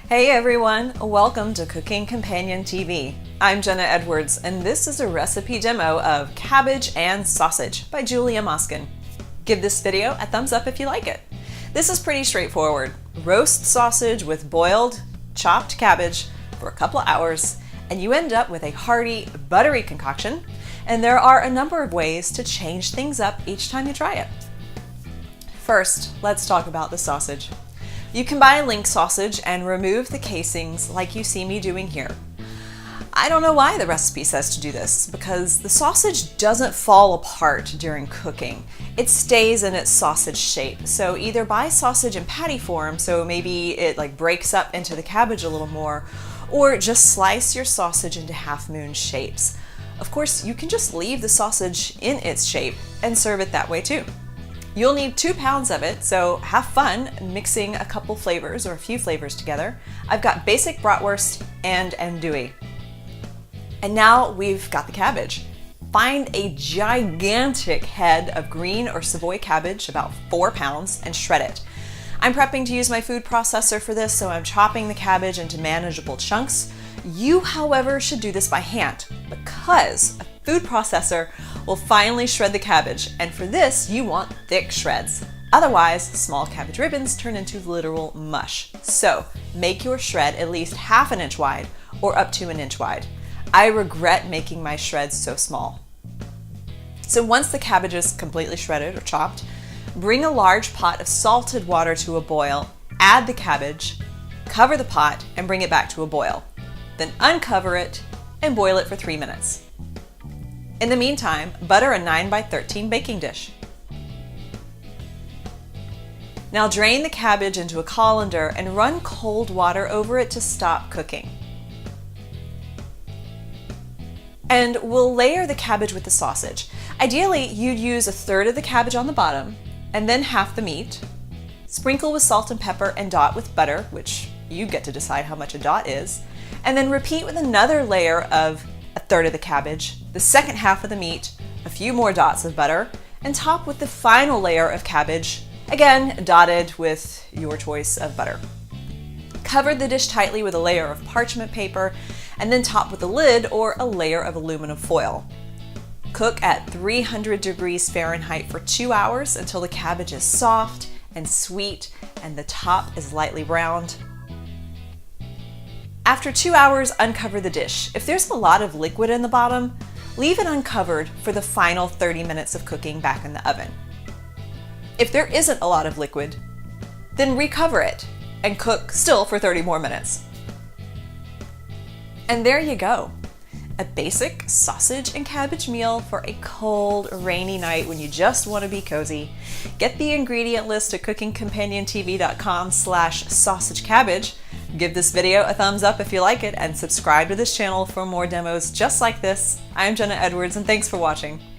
Hey everyone, welcome to Cooking Companion TV. I'm Jenna Edwards, and this is a recipe demo of Cabbage and Sausage by Julia Moskin. Give this video a thumbs up if you like it. This is pretty straightforward. Roast sausage with boiled, chopped cabbage for a couple of hours, and you end up with a hearty, buttery concoction, and there are a number of ways to change things up each time you try it. First, let's talk about the sausage. You can buy link sausage and remove the casings like you see me doing here. I don't know why the recipe says to do this, because the sausage doesn't fall apart during cooking. It stays in its sausage shape. So either buy sausage in patty form, so maybe it breaks up into the cabbage a little more, or just slice your sausage into half moon shapes. Of course, you can just leave the sausage in its shape and serve it that way too. You'll need 2 pounds of it, so have fun mixing a couple flavors or a few flavors together. I've got basic bratwurst and andouille. And now we've got the cabbage. Find a gigantic head of green or Savoy cabbage, about 4 pounds, and shred it. I'm prepping to use my food processor for this, so I'm chopping the cabbage into manageable chunks. You, however, should do this by hand, because a food processor will finally shred the cabbage, and for this you want thick shreds. Otherwise, small cabbage ribbons turn into literal mush. So make your shred at least ½ inch wide or up to 1 inch wide. I regret making my shreds so small. So once the cabbage is completely shredded or chopped, bring a large pot of salted water to a boil, add the cabbage, cover the pot, and bring it back to a boil. Then uncover it and boil it for 3 minutes. In the meantime, butter a 9x13 baking dish. Now drain the cabbage into a colander and run cold water over it to stop cooking. And we'll layer the cabbage with the sausage. Ideally, you'd use 1/3 of the cabbage on the bottom and then half the meat. Sprinkle with salt and pepper and dot with butter, which you get to decide how much a dot is, and then repeat with another layer of 1/3 of the cabbage, the second half of the meat, a few more dots of butter, and top with the final layer of cabbage, again dotted with your choice of butter. Cover the dish tightly with a layer of parchment paper, and then top with a lid or a layer of aluminum foil. Cook at 300 degrees Fahrenheit for 2 hours until the cabbage is soft and sweet and the top is lightly browned. After 2 hours, uncover the dish. If there's a lot of liquid in the bottom, leave it uncovered for the final 30 minutes of cooking back in the oven. If there isn't a lot of liquid, then recover it and cook still for 30 more minutes. And there you go. A basic sausage and cabbage meal for a cold, rainy night when you just want to be cozy. Get the ingredient list at cookingcompaniontv.com/sausagecabbage. Give this video a thumbs up if you like it, and subscribe to this channel for more demos just like this. I'm Jenna Edwards, and thanks for watching.